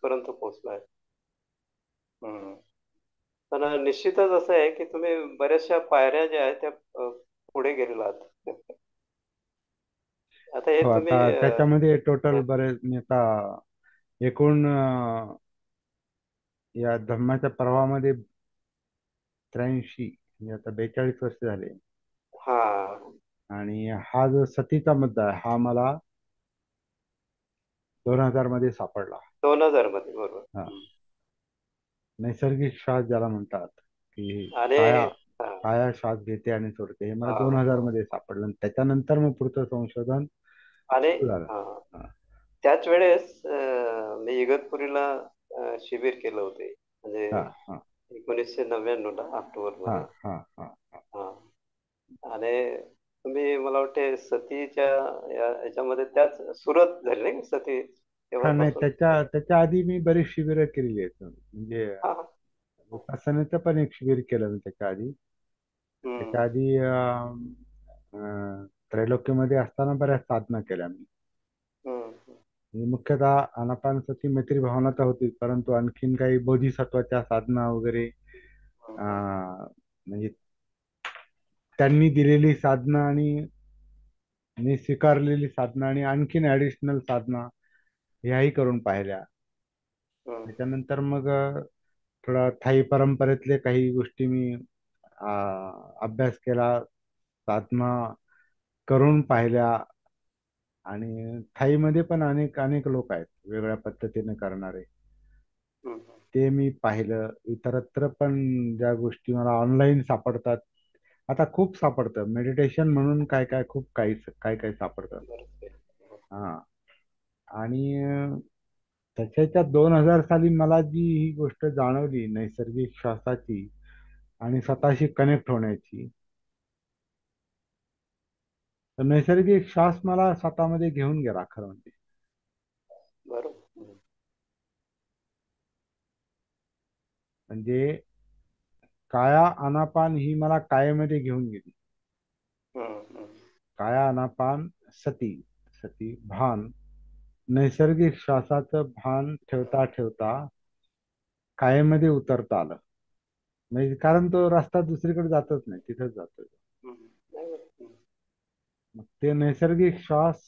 तिथपर्यंत पोहोचलाय. हम्म. पण निश्चितच असं आहे की तुम्ही बऱ्याचशा पायऱ्या ज्या आहेत त्या पुढे गेलेला आहात. आता हे हो, तुम्ही आता त्याच्यामध्ये टोटल बरेच मी आता एकूण या धम्माच्या प्रवाहामध्ये 83 म्हणजे आता 42 वर्ष झाले. हा, आणि हा जो सतीचा मुद्दा आहे हा मला 2000 मध्ये सापडला. 2000 मध्ये बरोबर. हा, नैसर्गिक श्वास ज्याला म्हणतात, की आणि काया हा, काया श्वास घेते आणि सोडते, हे मला हा, 2000 हा. मध्ये सापडलं. आणि त्याच्यानंतर मग पुढचं संशोधन आणि सुरू झालं. हा, हा त्याच वेळेस मी इगतपुरीला शिबिर केलं होते, म्हणजे हा हा 1999 ला ऑक्टोबर हा मध्ये. हा हा हा. आणि तुम्ही मला वाटते सतीच्या याच्यामध्ये त्याच सुरुवात झाली नाही का सती हा, नाही, तेव्हापासून. त्याच्या त्याच्या आधी मी बरीच शिबिरं केलेली आहेत. म्हणजे हा, हा. विपස්සनेचं पण एक शिबिर केलं मी त्याच्या आधी. त्याच्या हम्म, आधी त्रैलोक्यमध्ये असताना बऱ्याच साधना केल्या मी. हम्म, म्हणजे मुख्यतः आनापानसती मैत्री भावना तर होती, परंतु आणखीन काही बोधिसत्वाच्या साधना वगैरे, हम्म, म्हणजे त्यांनी दिलेली साधना आणि मी स्वीकारलेली साधना आणि आणखीन ऍडिशनल साधना ह्याही करून पाहिल्या. हम्म, त्याच्यानंतर मग थोडा थाई परंपरेतले काही गोष्टी मी अभ्यास केला, साधना करून पाहिल्या. आणि थाईमध्ये पण अनेक अनेक लोक आहेत वेगळ्या पद्धतीने करणारे, हम्म, ते मी पाहिलं. इतरत्र पण ज्या गोष्टी मला ऑनलाईन सापडतात, आता खूप सापडतं मेडिटेशन म्हणून, काय काय खूप काही काय काय सापडतं. बरोबर. हा, आणि त्याच्याच्या 2000 साली मला जी ही गोष्ट जाणवली नैसर्गिक श्वासाची आणि स्वतःशी कनेक्ट होण्याची, तर नैसर्गिक श्वास मला स्वतःमध्ये घेऊन गेला खरं म्हणजे. बरोबर. हम्म, म्हणजे काया आनापान ही मला कायेमध्ये घेऊन गेली. हम्म, काया अनापान सती, सती भान, नैसर्गिक श्वासाचं भान ठेवता ठेवता कायेमध्ये उतरता आलं. म्हणजे कारण तो रस्ता दुसरीकडे जातच नाही, तिथंच जातो. हम्म. नाही बरं. हम्म, मग ते नैसर्गिक श्वास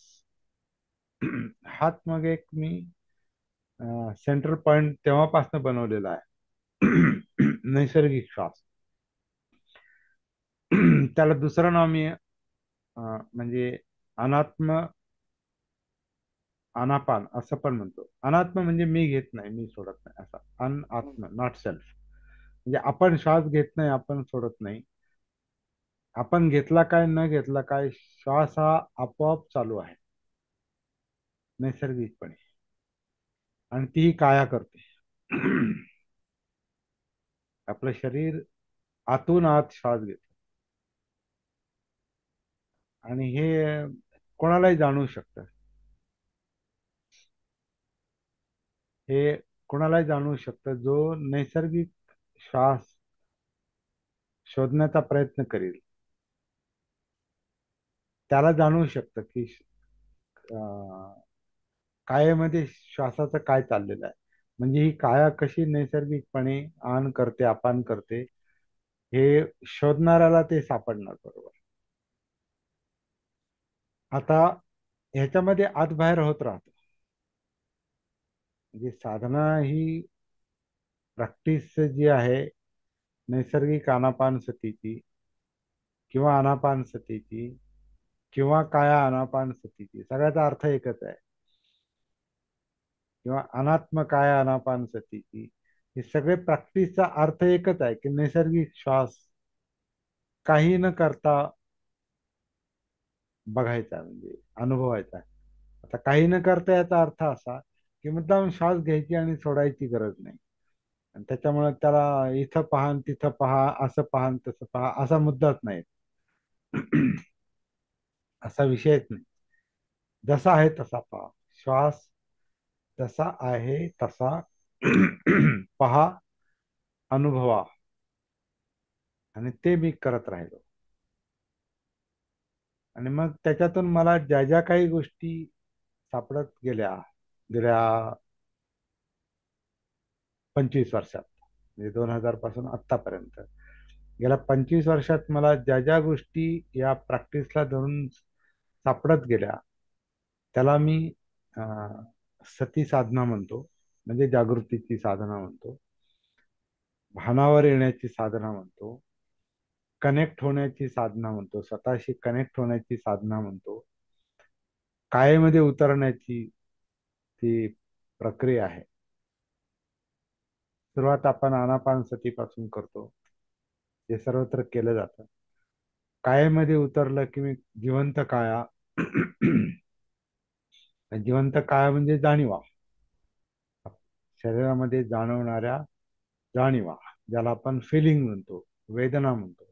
हाच मग एक मी सेंट्रल पॉइंट तेव्हापासून बनवलेला आहे. नैसर्गिक श्वास. त्याला दुसरं नाव मी म्हणजे अनात्म अनापान असं पण म्हणतो. अनात्म म्हणजे मी घेत नाही, मी सोडत नाही, असा हम्म, अनआत्म, नॉट सेल्फ. म्हणजे आपण श्वास घेत नाही, आपण सोडत नाही. आपण घेतला काय न घेतला काय, श्वास हा आपोआप चालू आहे नैसर्गिकपणे, आणि ती काया करते. आपलं शरीर आतून आत श्वास घेत, आणि हे कोणालाही जाणवू शकतं. हे कोणालाही जाणवू शकतं जो नैसर्गिक श्वास शोधण्याचा प्रयत्न करेल, त्याला जाणवू शकतं की कायेमध्ये श्वासाचं काय चाललेलं आहे. म्हणजे ही काया कशी नैसर्गिकपणे आन करते, अपान करते, हे शोधणाऱ्याला ते सापडणार बरोबर. आता ह्याच्यामध्ये आत बाहेर होत राहतं. म्हणजे साधना ही प्रॅक्टिस जी आहे नैसर्गिक आनापान सतीची, किंवा आनापान सतीची, किंवा काया आनापान सतीची, सगळ्याचा अर्थ एकच आहे. किंवा अनात्म काया आनापान सतीची, हे सगळे प्रॅक्टिसचा अर्थ एकच आहे की नैसर्गिक श्वास काही न करता बघायचा, म्हणजे अनुभवायचा. आता काही न करता याचा अर्थ असा की मुद्दाम श्वास घ्यायची आणि सोडायची गरज नाही. आणि त्याच्यामुळे त्याला इथं पहा आणि तिथं पहा, असं पहा आणि तसं पहा, असा मुद्दाच नाही. असा विषयच नाही. जसा आहे तसा पहा, श्वास जसा आहे तसा पहा, अनुभवा. आणि ते मी करत राहिलो. आणि मग त्याच्यातून मला ज्या ज्या काही गोष्टी सापडत गेल्या गेल्या 25 वर्षात, म्हणजे 2000 पासून आत्तापर्यंत. गेल्या 25 वर्षात मला ज्या ज्या गोष्टी या प्रॅक्टिसला धरून सापडत गेल्या, त्याला मी अं, सती साधना म्हणतो, म्हणजे जागृतीची साधना म्हणतो, भानावर येण्याची साधना म्हणतो, कनेक्ट होण्याची साधना म्हणतो, स्वतःशी कनेक्ट होण्याची साधना म्हणतो, कायेमध्ये उतरण्याची ती प्रक्रिया आहे. सुरुवात आपण आनापानसतीपासून करतो, जे सर्वत्र केलं जातं. कायेमध्ये उतरलं की मी जिवंत काया जिवंत काया म्हणजे जाणीवा, शरीरामध्ये जाणवणाऱ्या जाणीवा, ज्याला आपण फिलिंग म्हणतो, वेदना म्हणतो.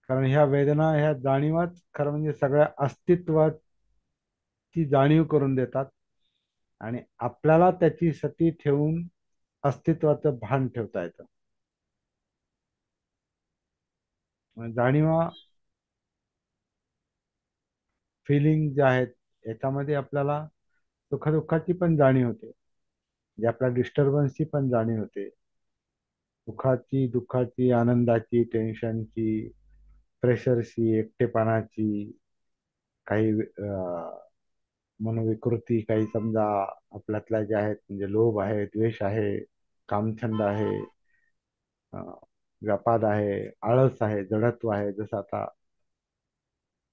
कारण ह्या वेदना, ह्या जाणीवाच खरं म्हणजे सगळ्या अस्तित्वाची जाणीव करून देतात, आणि आपल्याला त्याची सती ठेवून अस्तित्वाचं भान ठेवता येतं. जाणीवा, फिलिंग जे आहेत, याच्यामध्ये आपल्याला सुखदुःखाची पण जाणीव होते, म्हणजे आपल्या डिस्टर्बन्सची पण जाणीव होते, सुखाची, दुःखाची, आनंदाची, टेन्शनची, प्रेशरची, एकटेपणाची, काही मनोविकृती, काही समजा आपल्यातल्या ज्या आहेत, म्हणजे लोभ आहे, द्वेष आहे, कामछंद आहे, अं, व्यापाद आहे, आळस आहे, जडत्व आहे. जसं आता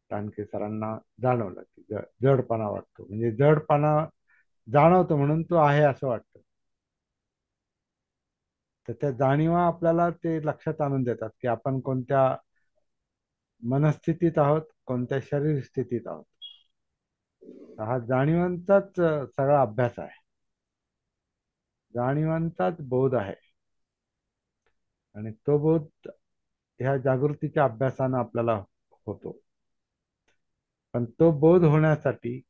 टानके सरांना जाणवलं की जडपणा वाटतो, म्हणजे जडपणा जाणवतो म्हणून तो आहे असं वाटतं. तर त्या जाणीवा आपल्याला ते लक्षात आणून देतात की आपण कोणत्या मनस्थितीत आहोत, कोणत्या शरीर स्थितीत आहोत. हा जाणीवांचाच सगळा अभ्यास आहे, जाणीवांचाच बोध आहे. आणि तो बोध ह्या जागृतीच्या अभ्यासानं आपल्याला होतो. पण तो बोध होण्यासाठी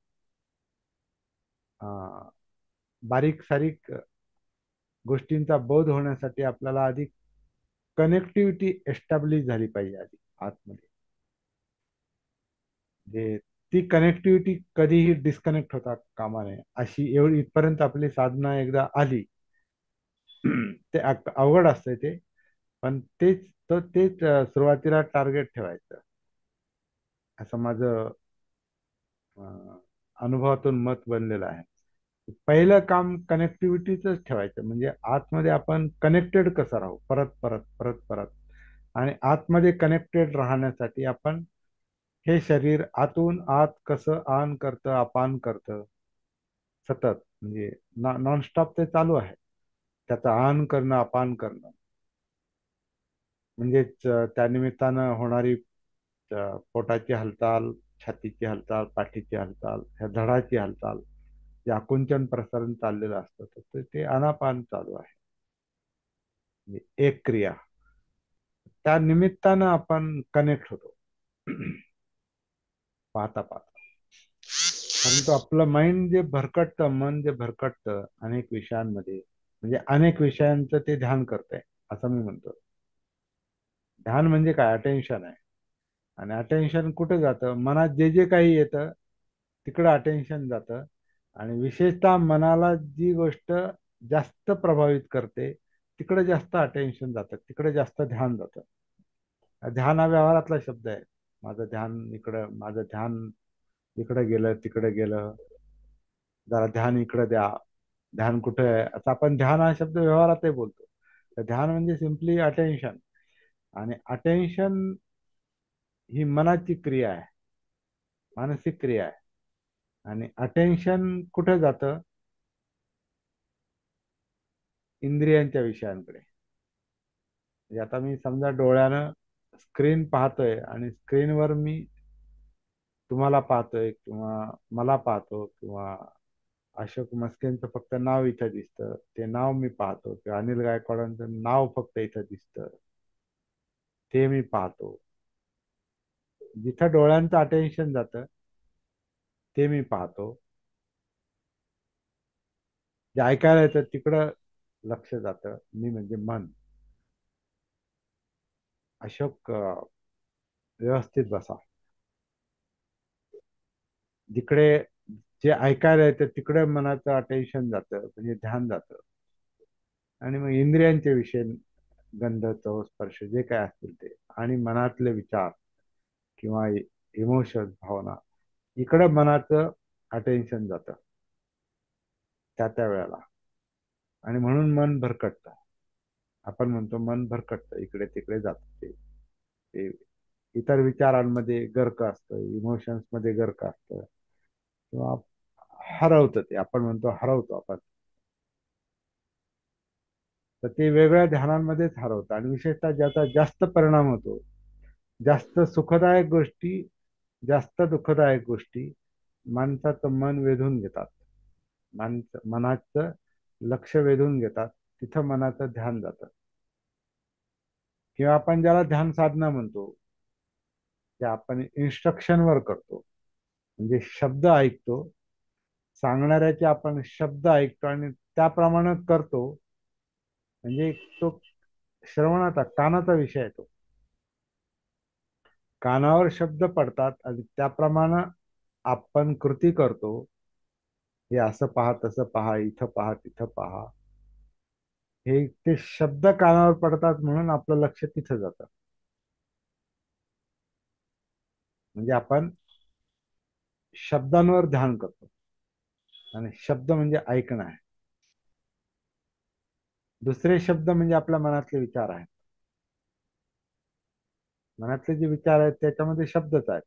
अं, बारीक सारीक गोष्टींचा बोध होण्यासाठी आपल्याला आधी कनेक्टिव्हिटी एस्टॅब्लिश झाली पाहिजे आधी आतमध्ये. जे ती कनेक्टिव्हिटी कधीही डिस्कनेक्ट होता कामा नये, अशी एवढी इथपर्यंत आपली साधना एकदा आली ते अवघड असतंय ते. पण तेच सुरुवातीला टार्गेट ठेवायचं, असं माझं अनुभवातून मत बनलेलं आहे. पहिलं काम कनेक्टिव्हिटीच ठेवायचं, म्हणजे आतमध्ये आपण कनेक्टेड कसं राहू, परत परत परत परत. आणि आतमध्ये कनेक्टेड राहण्यासाठी आपण हे शरीर आतून आत कसं आन करतं, अपान करतं, सतत, म्हणजे नॉनस्टॉप ते चालू आहे. त्याचं आन करणं, अपान करणं, म्हणजेच त्या निमित्तानं होणारी पोटाची हालचाल, छातीची हालचाल, पाठीची हालचाल, ह्या धडाची हालचाल, जे आकुंचन प्रसारण चाललेलं असतं, तर ते आनापान चालू आहे, म्हणजे एक क्रिया. त्या निमित्तानं आपण कनेक्ट होतो पाहता पाहता. परंतु आपलं माइंड जे भरकटतं, मन जे भरकटतं अनेक विषयांमध्ये, म्हणजे अनेक विषयांचं ते ध्यान करतंय असं मी म्हणतो. ध्यान म्हणजे काय, अटेन्शन आहे. आणि अटेन्शन कुठे जातं, मनात जे जे काही येतं तिकडं अटेन्शन जातं. आणि विशेषतः मनाला जी गोष्ट जास्त प्रभावित करते तिकडे जास्त अटेन्शन जातं, तिकडे जास्त ध्यान जातं. ध्यान हा व्यवहारातला शब्द आहे. माझं ध्यान इकडं, माझं ध्यान इकडं गेलं, तिकडे गेलं, जरा ध्यान इकडं द्या, ध्यान कुठे आहे, आता आपण ध्यान हा शब्द व्यवहारातही बोलतो. तर ध्यान म्हणजे सिम्पली अटेन्शन. आणि अटेन्शन ही मनाची क्रिया आहे, मानसिक क्रिया आहे. आणि अटेन्शन कुठे जातं, इंद्रियांच्या विषयांकडे. म्हणजे आता मी समजा डोळ्यानं स्क्रीन पाहतोय, आणि स्क्रीनवर मी तुम्हाला पाहतोय, किंवा मला पाहतो, किंवा अशोक मस्केंचं फक्त नाव इथं दिसतं, ते नाव मी पाहतो, किंवा अनिल गायकवाडांचं नाव फक्त इथं दिसतं, ते मी पाहतो. जिथं डोळ्यांचं अटेन्शन जातं ते मी पाहतो. जे ऐकायला येतं तिकडं लक्ष जातं, मी म्हणजे मन. अशोक, व्यवस्थित बसा. जिकडे जे ऐकायला येतं तिकडे मनाचं अटेन्शन जातं, म्हणजे ध्यान जातं. आणि मग इंद्रियांचे विषय, गंध, चव, स्पर्श जे काय असतील ते, आणि मनातले विचार किंवा इमोशन, भावना, इकडे मनाचं अटेन्शन जातं त्या त्या वेळेला. आणि म्हणून मन भरकटतं. आपण म्हणतो मन भरकटतं, इकडे तिकडे जातं ते इतर विचारांमध्ये गर्क असतं, इमोशन्स मध्ये गर्क असतं, किंवा हरवतं, ते आपण म्हणतो हरवतो आपण. तर ते वेगळ्या ध्यानांमध्येच हरवतं. आणि विशेषतः ज्याचा जास्त परिणाम होतो, जास्त सुखदायक गोष्टी, जास्त दुःखदायक गोष्टी माणसाचं मन वेधून घेतात. मनाचं लक्ष वेधून घेतात. तिथं मनाचं ध्यान जातं. किंवा आपण ज्याला ध्यान साधना म्हणतो, ते आपण इन्स्ट्रक्शनवर करतो. म्हणजे शब्द ऐकतो, सांगणाऱ्याचे आपण शब्द ऐकतो आणि त्याप्रमाणे करतो. म्हणजे तो श्रवणाचा, कानाचा विषय आहे तो. कानावर शब्द पडतात आणि त्याप्रमाणे आपण कृती करतो. हे असं पहा, तसं पहा, इथं पहा, तिथं पहा. हे ते शब्द कानावर पडतात म्हणून आपलं लक्ष तिथं जातं. म्हणजे आपण शब्दांवर ध्यान करतो. आणि शब्द म्हणजे ऐकणं आहे. दुसरे शब्द म्हणजे आपल्या मनातले विचार आहेत. मनातले जे विचार आहेत त्याच्यामध्ये शब्दच आहेत,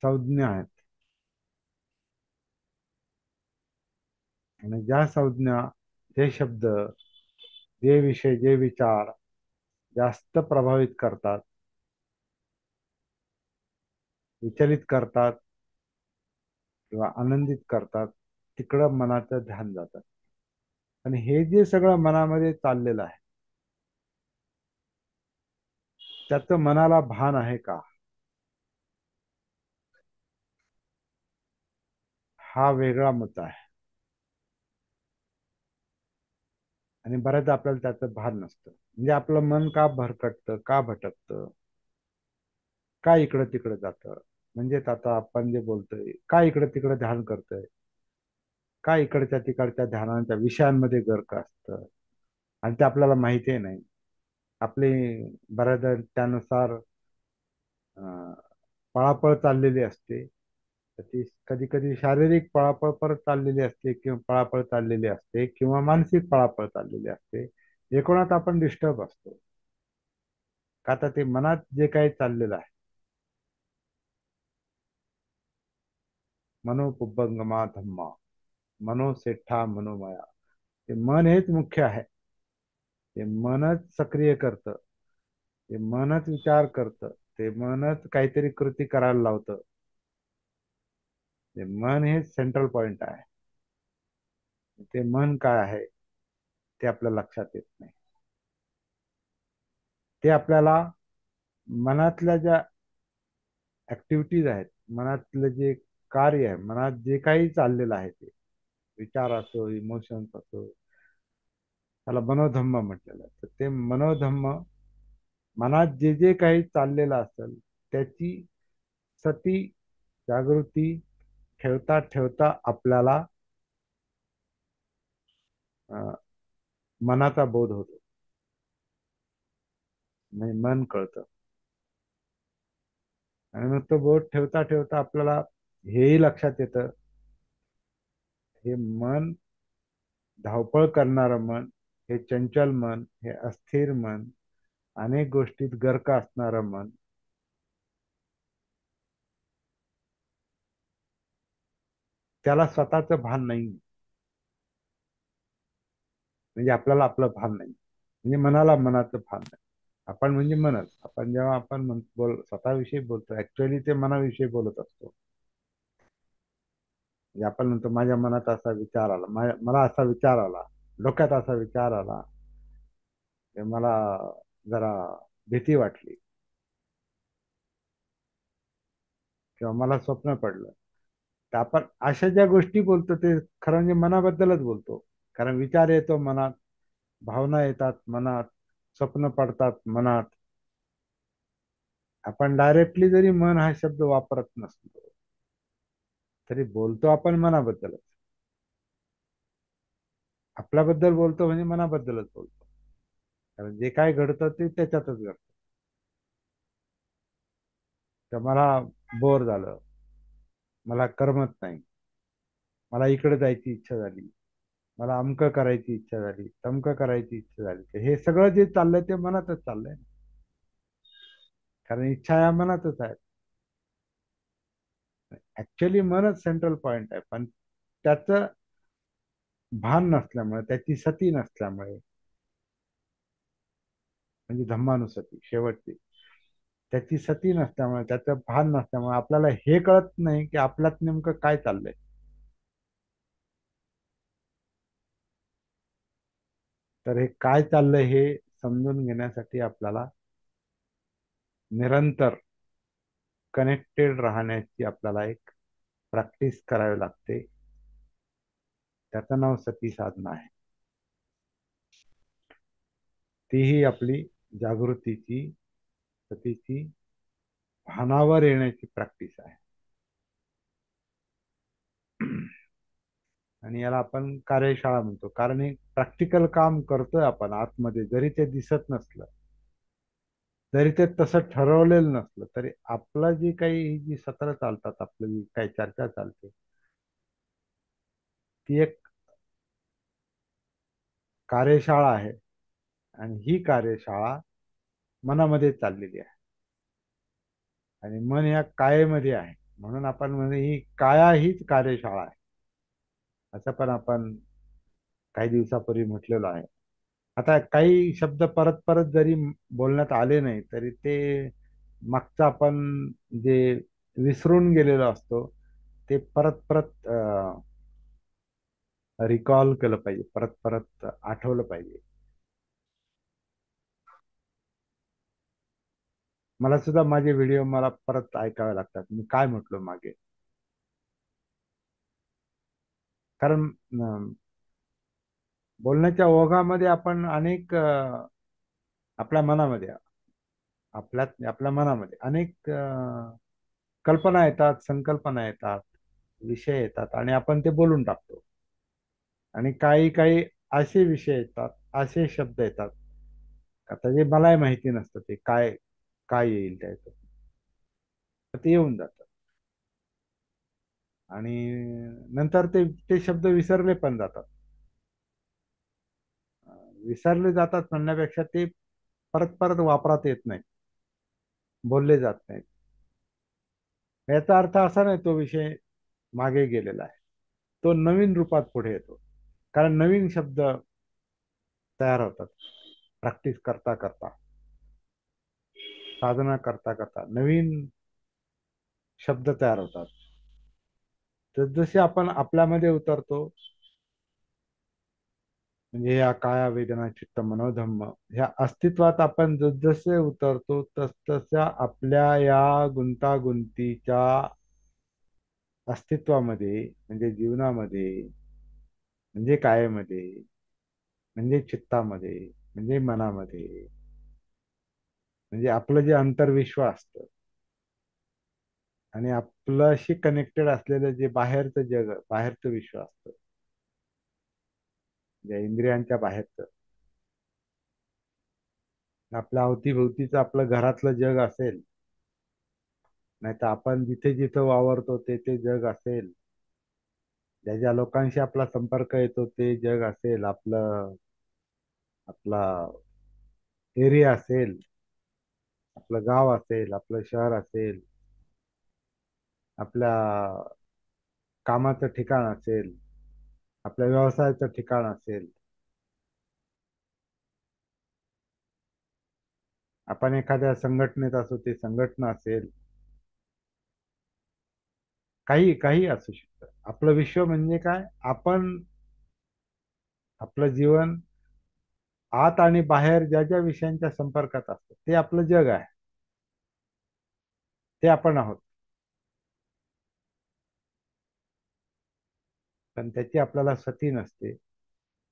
संज्ञा आहेत. आणि ज्या संज्ञा, जे शब्द, जे विषय, जे विचार जास्त प्रभावित करतात, विचलित करतात किंवा आनंदित करतात, तिकडं मनाचं ध्यान जातं. आणि हे जे सगळं मनामध्ये चाललेलं आहे, त्याचं मनाला भान आहे का, हा वेगळा मुद्दा आहे. आणि बऱ्याचदा आपल्याला त्याचं भान नसतं. म्हणजे आपलं मन का भरकटतं, का भटकतं, का इकडं तिकडं जातं. म्हणजेच आता आपण जे बोलतोय, का इकडं तिकडं ध्यान करतोय, का इकडच्या तिकडच्या ध्यानांच्या विषयांमध्ये गर्क असतं, आणि ते आपल्याला माहितीही नाही. आपली बऱ्याचदा त्यानुसार अं, पळापळ चाललेली असते. तर ती कधी कधी शारीरिक पळापळ परत चाललेली असते, किंवा पळापळ चाललेली असते, किंवा मानसिक पळापळ चाललेली असते. एकूणात आपण डिस्टर्ब असतो. का तर ते मनात जे काही चाललेलं आहे, मनोपुब्बंगमा धम्मा, मनोसेठा मनोमया, ते मन हेच मुख्य आहे. ते मनच सक्रिय करतं, ते मनच विचार करतं, ते मनच काहीतरी कृती करायला लावतं. ते मन हे सेंट्रल पॉइंट आहे. ते मन काय आहे ते आपल्या लक्षात येत नाही. ते आपल्याला मनातल्या ज्या ऍक्टिव्हिटीज आहेत, मनातलं जे कार्य आहे, मनात जे काही चाललेलं आहे, ते विचार असो, इमोशन्स असो, त्याला मनोधम्म म्हटलेलं आहे. तर ते मनोधम्म, मनात जे जे काही चाललेलं असेल त्याची सती, जागृती ठेवता ठेवता आपल्याला अं, मनाचा बोध होतो. म्हणजे मन कळतं. आणि मग तो बोध ठेवता ठेवता आपल्याला हेही लक्षात येतं, हे मन, धावपळ करणारं मन, हे चंचल मन, हे अस्थिर मन, अनेक गोष्टीत गर्क असणारं मन, त्याला स्वतःचं भान नाही. म्हणजे आपल्याला आपलं भान नाही. म्हणजे मनाला मनाचं भान नाही. आपण म्हणजे मनच. आपण जेव्हा आपण स्वतःविषयी बोलतो, ऍक्च्युअली ते मनाविषयी बोलत असतो. म्हणजे आपण म्हणतो माझ्या मनात असा विचार आला, मला असा विचार आला, डोक्यात असा विचार आला, ते मला जरा भीती वाटली, किंवा मला स्वप्न पडलं. तर आपण अशा ज्या गोष्टी बोलतो ते खरं म्हणजे मनाबद्दलच बोलतो. कारण विचार येतो मनात, भावना येतात मनात, स्वप्न पडतात मनात. आपण डायरेक्टली जरी मन हा शब्द वापरत नसलो, तरी बोलतो आपण मनाबद्दलच. आपल्याबद्दल बोलतो म्हणजे मनाबद्दलच बोलतो. कारण जे काय घडतं ते त्याच्यातच घडतं. तर मला बोर झालं, मला करमत नाही, मला इकडे जायची इच्छा झाली, मला अमकं करायची इच्छा झाली, तमकं करायची इच्छा झाली, तर हे सगळं जे चाललंय ते मनातच चाललंय. कारण इच्छा या मनातच आहे. ऍक्च्युली मनच सेंट्रल पॉइंट आहे, पण त्याचं भान नसल्यामुळे, त्याची सती नसल्यामुळे, म्हणजे धम्मानुसती शेवटची, त्याची सती नसल्यामुळे, त्याचं भान नसल्यामुळे आपल्याला हे कळत नाही की आपल्यात नेमकं काय चाललंय. तर हे काय चाललंय हे समजून घेण्यासाठी आपल्याला निरंतर कनेक्टेड राहण्याची आपल्याला एक प्रॅक्टिस करावी लागते. त्याचं नाव सती साधना आहे. तीही आपली जागृतीची, सतीची, भानावर येण्याची प्रॅक्टिस आहे. आणि याला आपण कार्यशाळा म्हणतो, कारण हे प्रॅक्टिकल काम करतोय आपण आतमध्ये, जरी ते दिसत नसलं, जरी ते तसं ठरवलेलं नसलं, तरी आपलं जी काही ही जी सत्र चालतात, आपली जी काही चर्चा चालते, ती एक कार्यशाळा आहे. आणि ही कार्यशाळा मनामध्ये चाललेली आहे. आणि मन या कायेमध्ये आहे, म्हणून आपण म्हणजे ही काया हीच कार्यशाळा आहे, असं पण आपण काही दिवसापूर्वी म्हटलेलं आहे. आता काही शब्द परत परत जरी बोलण्यात आले नाही, तरी ते मागचं आपण जे विसरून गेलेलो असतो, ते परत परत रिकॉल केलं पाहिजे, परत परत आठवलं पाहिजे. मला सुद्धा माझे व्हिडिओ मला परत ऐकावे लागतात, मी काय म्हटलो मागे. कारण बोलण्याच्या ओघामध्ये आपण अनेक आपल्या मनामध्ये, आपल्या मनामध्ये अनेक कल्पना येतात, संकल्पना येतात, विषय येतात, आणि आपण ते बोलून टाकतो. आणि काही काही असे विषय येतात, असे शब्द येतात, आता जे मलाही माहिती नसतं ते काय काय येईल त्याचं, तर ते येऊन जातं. आणि नंतर ते ते शब्द विसरले पण जातात. विसरले जातात म्हणण्यापेक्षा ते परत परत वापरात येत नाही, बोलले जात नाहीत. याचा अर्थ असा नाही तो विषय मागे गेलेला आहे, तो नवीन रूपात पुढे येतो. कारण नवीन शब्द तयार होतात, प्रॅक्टिस करता करता, साधना करता करता नवीन शब्द तयार होतात. तर जसे आपण आपल्यामध्ये उतरतो, म्हणजे या काया वेदना चित्त मनोधम्म ह्या अस्तित्वात आपण जसजसे उतरतो, तसतशा आपल्या या गुंतागुंतीच्या अस्तित्वामध्ये, म्हणजे जीवनामध्ये, म्हणजे कायेमध्ये, म्हणजे चित्तामध्ये, म्हणजे मनामध्ये, म्हणजे आपलं जे अंतर्विश्व असतं, आणि आपल्याशी कनेक्टेड असलेलं जे बाहेरचं जग, बाहेरचं विश्व असतं, ज्या इंद्रियांच्या बाहेरचं, आपल्या अवतीभोवतीचं आपलं घरातलं जग असेल, नाही तर आपण जिथे जिथे वावरतो ते ते जग असेल, ज्या ज्या लोकांशी आपला संपर्क येतो ते जग असेल, आपलं आपला एरिया असेल, आपलं गाव असेल, आपलं शहर असेल, आपल्या कामाचं ठिकाण असेल, आपल्या व्यवसायाचं ठिकाण असेल, आपण एखाद्या संघटनेत असू, ते संघटना असेल, काही काही असू शकतं. आपलं विश्व म्हणजे काय, आपण आपलं जीवन आत आणि बाहेर ज्या ज्या विषयांच्या संपर्कात असतं ते आपलं जग आहे, ते आपण आहोत. पण त्याची आपल्याला सती नसते,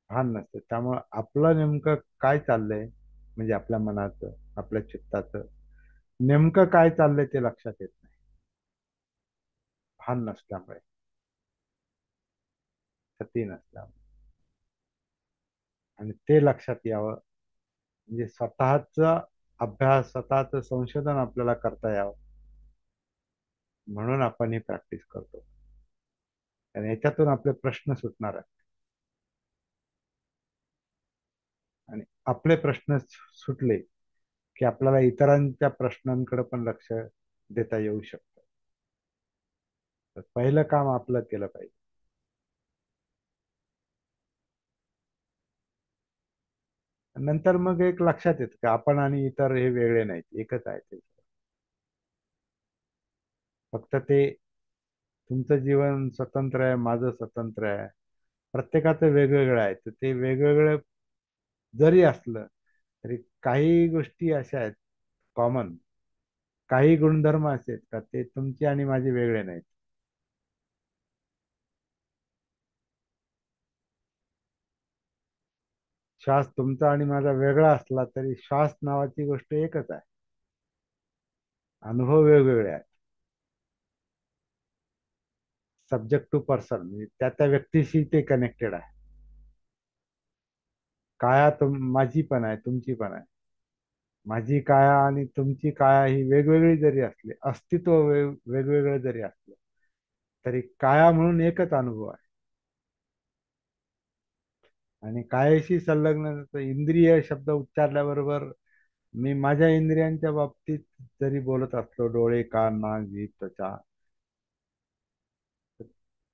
भान नसते. त्यामुळं आपलं नेमकं काय चाललंय, म्हणजे आपल्या मनाचं, आपल्या चित्ताचं नेमकं काय चाललंय ते लक्षात येत नाही, भान नसल्यामुळे. सती नसल्यामुळे. आणि ते लक्षात यावं, म्हणजे स्वतःच अभ्यास, स्वतःच संशोधन आपल्याला करता यावं, म्हणून आपण ही प्रॅक्टिस करतो. आणि याच्यातून आपले प्रश्न सुटणार आहेत. आणि आपले प्रश्न सुटले की आपल्याला इतरांच्या प्रश्नांकडे पण लक्ष देता येऊ शकतं. तर पहिलं काम आपलं केलं पाहिजे. नंतर मग एक लक्षात येतं की आपण आणि इतर हे वेगळे नाहीत, एकच आहे ते. फक्त ते, तुमचं जीवन स्वतंत्र आहे, माझं स्वतंत्र आहे, प्रत्येकाचं वेगवेगळं आहे. तर ते वेगवेगळं जरी असलं तरी काही गोष्टी अशा आहेत कॉमन, काही गुणधर्म असे आहेत का ते तुमचे आणि माझे वेगळे नाहीत. श्वास तुमचा आणि माझा वेगळा असला तरी श्वास नावाची गोष्ट एकच आहे. अनुभव वेगवेगळे आहेत. सब्जेक्ट टू पर्सन, म्हणजे त्या त्या व्यक्तीशी ते कनेक्टेड आहे. काया माझी पण आहे, तुमची पण आहे. माझी काया आणि तुमची काया ही वेगवेगळी जरी असली, अस्तित्व वेगवेगळं जरी असलं, तरी काया म्हणून एकच अनुभव आहे. आणि कायाशी संलग्न इंद्रिय शब्द उच्चारल्याबरोबर मी माझ्या इंद्रियांच्या बाबतीत जरी बोलत असलो, डोळे, कान, नाक, जीभ, त्वचा,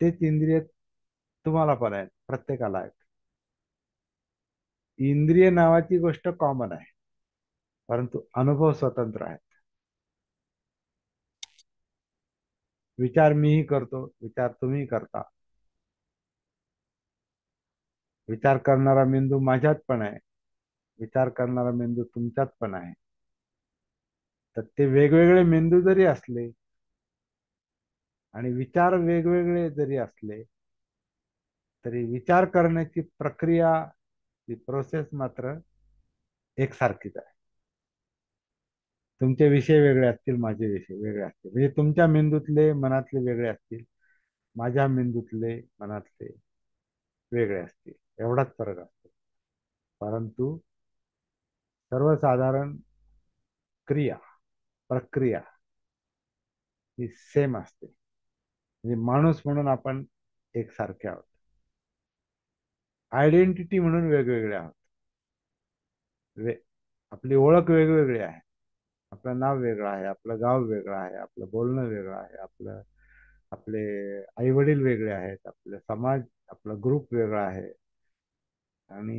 तेच इंद्रिय तुम्हाला पण आहेत, प्रत्येकाला आहेत. इंद्रिय नावाची गोष्ट कॉमन आहे, परंतु अनुभव स्वतंत्र आहेत. विचार मीही करतो, विचार तुम्ही करता. विचार करणारा मेंदू माझ्यात पण आहे, विचार करणारा मेंदू तुमच्यात पण आहे. तर ते वेगवेगळे मेंदू जरी असले आणि विचार वेगवेगळे जरी असले, तरी विचार करण्याची प्रक्रिया, ती प्रोसेस मात्र एकसारखीच आहे. तुमचे विषय वेगळे असतील, माझे विषय वेगळे असतील, म्हणजे तुमच्या मेंदूतले मनातले वेगळे असतील, माझ्या मेंदूतले मनातले वेगळे असतील, एवढाच फरक असतो. परंतु सर्वसाधारण क्रिया, प्रक्रिया ही सेम असते. म्हणजे माणूस म्हणून आपण एकसारखे आहोत, आयडेंटिटी म्हणून वेगवेगळे आहोत. वे आपली ओळख वेगवेगळी आहे. आपलं नाव वेगळं आहे, आपलं गाव वेगळं आहे, आपलं बोलणं वेगळं आहे, आपले आई वडील वेगळे आहेत, आपले समाज, आपला ग्रुप वेगळा आहे. आणि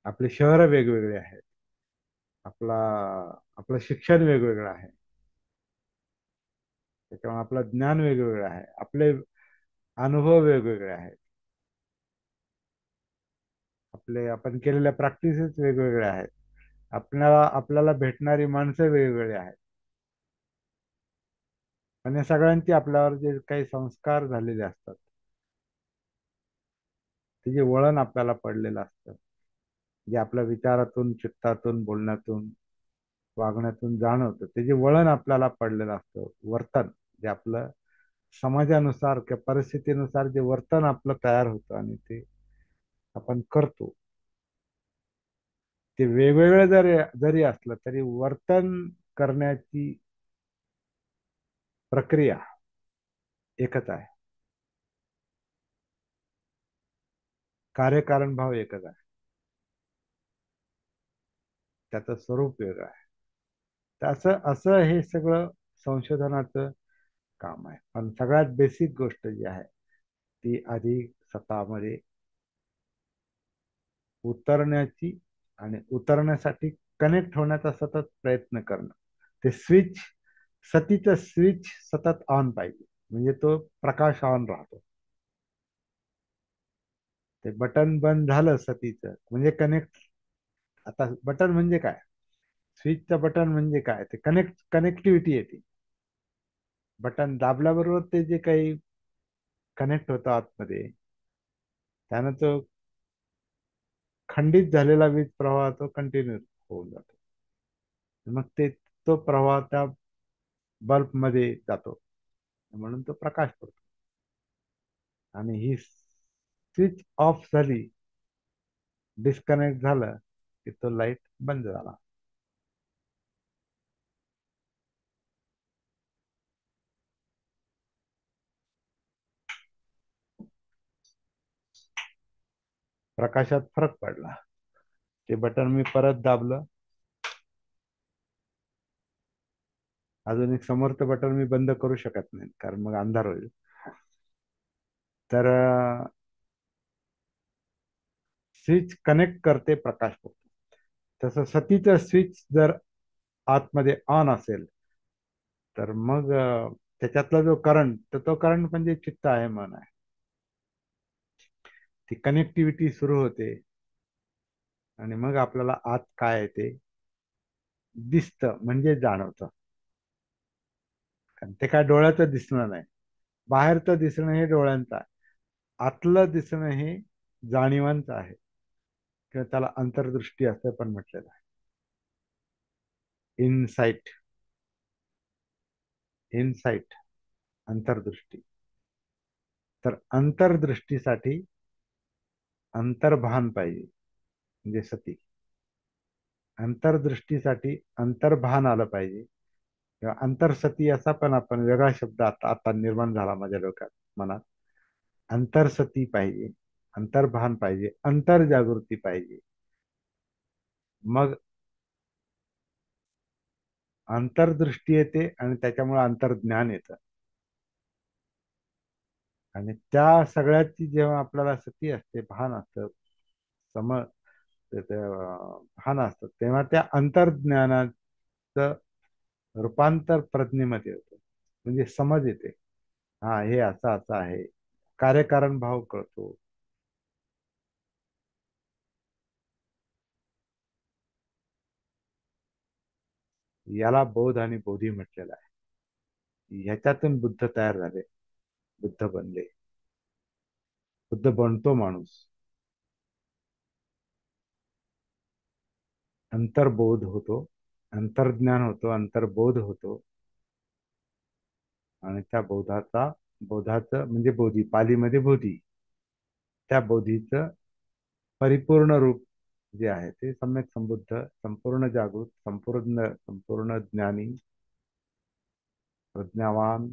आपले शहर वेगवेगळे आहेत. आपला आपलं शिक्षण वेगवेगळं आहे. त्याच्यामुळे आपलं ज्ञान वेगवेगळं आहे, आपले अनुभव वेगवेगळे आहेत, आपण केलेल्या प्रॅक्टिसेस वेगवेगळ्या आहेत, आपल्याला भेटणारी माणसं वेगवेगळी आहेत. आणि या सगळ्यांची आपल्यावर जे काही संस्कार झालेले असतात, ते जे वळण आपल्याला पडलेलं असतं, जे आपल्या विचारातून, चित्तातून, बोलण्यातून, वागण्यातून जाणवतं, ते जे वळण आपल्याला पडलेलं असतं, वर्तन जे आपलं समाजानुसार किंवा परिस्थितीनुसार जे वर्तन आपलं तयार होतं आणि ते आपण करतो, ते वेगवेगळं जरी असलं तरी वर्तन करण्याची प्रक्रिया एकच आहे. कार्यकारण भाव एकच आहे. त्याचं स्वरूप वेगळं आहे. तर असं असं हे सगळं संशोधनाचं काम आहे. पण सगळ्यात बेसिक गोष्ट जी आहे ती आधी स्वतःमध्ये उतरण्याची, आणि उतरण्यासाठी कनेक्ट होण्याचा सतत प्रयत्न करणं. ते सतीचं स्विच सतत ऑन पाहिजे, म्हणजे तो प्रकाश ऑन राहतो. ते बटन बंद झालं सतीचं म्हणजे कनेक्ट. आता बटन म्हणजे काय, स्विचचं बटन म्हणजे काय, ते कनेक्टिव्हिटी येते. बटन दाबल्याबरोबर ते जे काही कनेक्ट होतं आतमध्ये, त्यानं तो खंडित झालेला वीज प्रवाह तो कंटिन्यू होऊन जातो. मग तो प्रवाह त्या बल्बमध्ये जातो, म्हणून तो प्रकाश पडतो. आणि ही स्विच ऑफ झाली, डिस्कनेक्ट झालं की तो लाईट बंद झाला. प्रकाशात फरक पडला. ते बटन मी परत दाबलं. अजून एक समोरचं बटन मी बंद करू शकत नाही, कारण मग अंधार होईल. तर स्विच कनेक्ट करते प्रकाश फक्त. तसं सतीचं स्विच जर आतमध्ये ऑन असेल, तर मग त्याच्यातला जो करंट, तर तो करंट म्हणजे चित्त आहे, मन आहे. ती कनेक्टिव्हिटी सुरू होते आणि मग आपल्याला आत काय आहे ते दिसतं, म्हणजे जाणवतं. कारण ते काय डोळ्याचं दिसणं नाही. बाहेरचं दिसणं हे डोळ्यांचं आहे, आतलं दिसणं हे जाणीवांचं आहे, किंवा त्याला अंतर्दृष्टी असं पण म्हटलेलं आहे. इनसाइट, इनसाइट, अंतर्दृष्टी. तर अंतर्दृष्टीसाठी अंतर्भान पाहिजे, म्हणजे सती. अंतर्दृष्टीसाठी अंतर्भान आलं पाहिजे, किंवा अंतर्सती असा पण आपण वेगळा शब्द आता आता निर्माण झाला माझ्या डोक्यात, मनात. अंतर्सती पाहिजे, अंतर्भान पाहिजे, अंतर्जागृती पाहिजे. मग अंतर्दृष्टी येते आणि त्याच्यामुळे अंतर्ज्ञान येतं. आणि त्या सगळ्याची जेव्हा आपल्याला सती असते, भान असतं, सम भान असतं, तेव्हा त्या अंतर्ज्ञानाचं रूपांतर प्रज्ञेमध्ये होतं. म्हणजे समज येते, हा हे असं असं आहे, कार्यकारण भाव कळतो. याला बोध आणि बोधी म्हटलेलं आहे. ह्याच्यातून बुद्ध तयार झाले, बुद्ध बनले, बुद्ध बनतो माणूस. अंतर्बोध होतो, अंतर्ज्ञान होतो, अंतर्बोध होतो. आणि त्या बोधाचं म्हणजे बोधी, पालीमध्ये बोधी, त्या बोधीचं परिपूर्ण रूप जे आहे ते सम्यक संबुद्ध, संपूर्ण जागृत, संपूर्ण संपूर्ण ज्ञानी, प्रज्ञावान,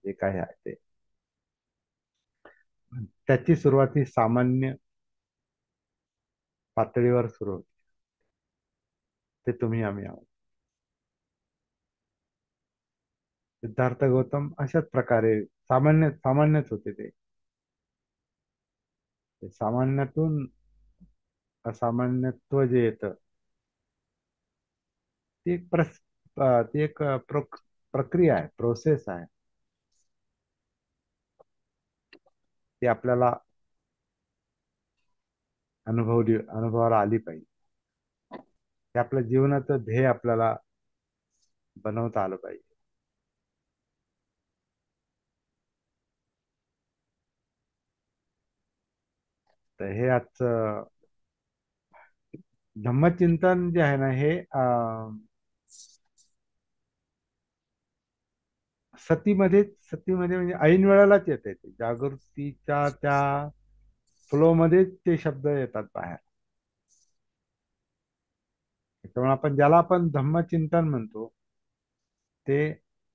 जे काही आहे ते. त्याची सुरुवात ही सामान्य पातळीवर सुरू होते. ते तुम्ही आम्ही आहोत. सिद्धार्थ गौतम अशाच प्रकारे सामान्यच होते ते. ते सामान्यातून असामान्यत्व जे येतं, ती एक ती एक प्रक्रिया आहे, प्रोसेस आहे. ती आपल्याला अनुभवाला आली पाहिजे. ते आपल्या जीवनाचं ध्येय आपल्याला बनवता आलं पाहिजे. तर हे आजचं धम्मचिंतन जे आहे ना, हे सतीमध्ये म्हणजे ऐन वेळेलाच येते. ते जागृतीच्या त्या फ्लो मध्येच ते शब्द येतात बाहेर. त्यामुळे ज्याला आपण धम्मचिंतन म्हणतो, ते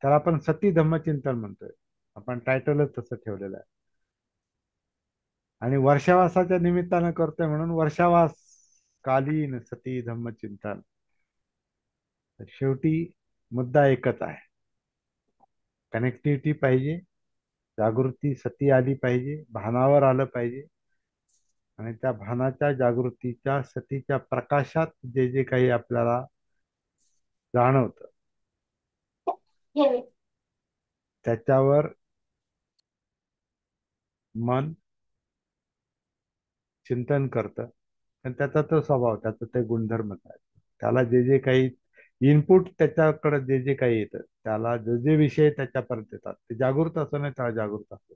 त्याला आपण सती धम्मचिंतन म्हणतोय. आपण टायटलच तसं ठेवलेलं आहे. आणि वर्षावासाच्या निमित्तानं करतोय म्हणून वर्षावास कालीन सती धम्मचिंतन. तर शेवटी मुद्दा एकच आहे, कनेक्टिव्हिटी पाहिजे, जागृती सती आली पाहिजे, भानावर आलं पाहिजे. आणि त्या भानाच्या, जागृतीच्या, सतीच्या प्रकाशात जे जे काही आपल्याला जाणवतं, त्याच्यावर मन चिंतन करतं. आणि त्याचा तो स्वभाव, त्याचा ते गुणधर्म आहे. त्याला जे जे काही इनपुट, त्याच्याकडे जे जे काही येतं, त्याला जे जे विषय त्याच्यापर्यंत येतात, ते जागृत असो नाही तर जागृत असो,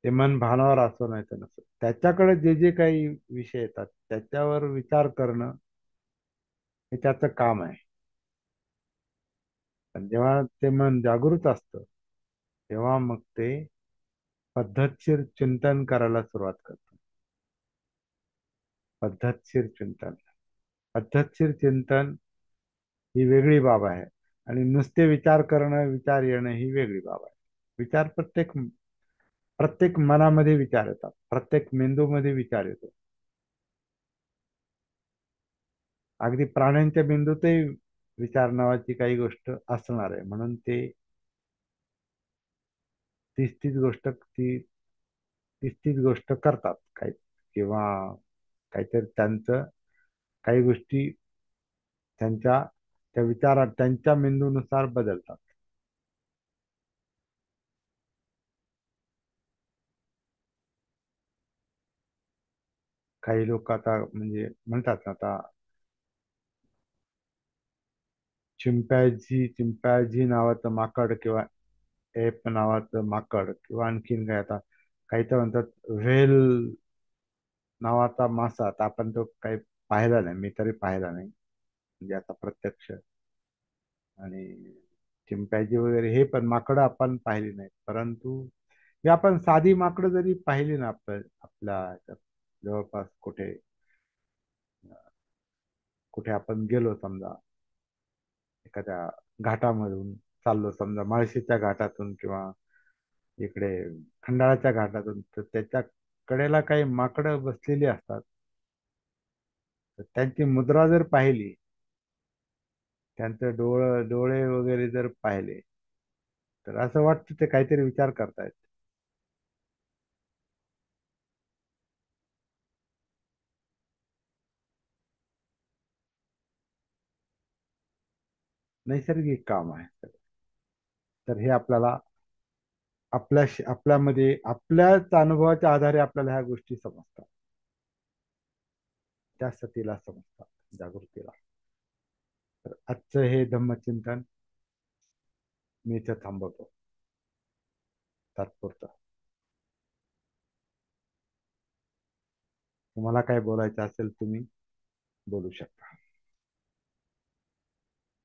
ते मन भानावर असो नाही तर नसो, त्याच्याकडे जे जे काही विषय येतात त्याच्यावर विचार करणं हे त्याचं काम आहे. पण जेव्हा ते मन जागृत असतं, तेव्हा मग ते पद्धतशीर चिंतन करायला सुरुवात करतो. पद्धतशीर चिंतन. पद्धतशीर चिंतन ही वेगळी बाब आहे, आणि नुसते विचार करणं, विचार येणं ही वेगळी बाब आहे. विचार प्रत्येक प्रत्येक मनामध्ये विचार येतात, प्रत्येक मेंदूमध्ये विचार येतो. अगदी प्राण्यांच्या मेंदूतही विचार नावाची काही गोष्ट असणार आहे, म्हणून ते तीच गोष्ट तीच गोष्ट करतात काही, किंवा काहीतरी त्यांचं, काही गोष्टी त्यांच्या त्या विचारात त्यांच्या मेंदूनुसार बदलतात. काही लोक आता म्हणजे म्हणतात ना, आता चिंपॅझी नावाचं माकड, किंवा एप नावाचं माकड, किंवा आणखीन काय, आता काही तर म्हणतात व्हेल नावाचा मासा. आता आपण तो काही पाहिला नाही, मी तरी पाहिला नाही म्हणजे आता प्रत्यक्ष. आणि चिंपॅझी वगैरे हे पण माकडं आपण पाहिली नाहीत, परंतु हे आपण साधी माकडं जरी पाहिली ना, आपल्या ह्याच्यात जवळपास कुठे कुठे आपण गेलो समजा, एखाद्या घाटामधून चाललो समजा, माळशीच्या घाटातून किंवा इकडे खंडाळाच्या घाटातून, तर त्याच्या कडेला काही माकडं बसलेली असतात. तर त्यांची मुद्रा जर पाहिली, त्यांचं डोळे वगैरे जर पाहिले, तर असं वाटतं ते काहीतरी विचार करतायत. नैसर्गिक काम आहे सगळं. तर हे आपल्याला आपल्यामध्ये आपल्याच अनुभवाच्या आधारे आपल्याला ह्या गोष्टी समजतात, त्या सतीला समजतात, जागृतीला. तर आजचं हे धम्मचिंतन मी इथे थांबवतो, तात्पुरतं. तुम्हाला काय बोलायचं असेल तुम्ही बोलू शकता.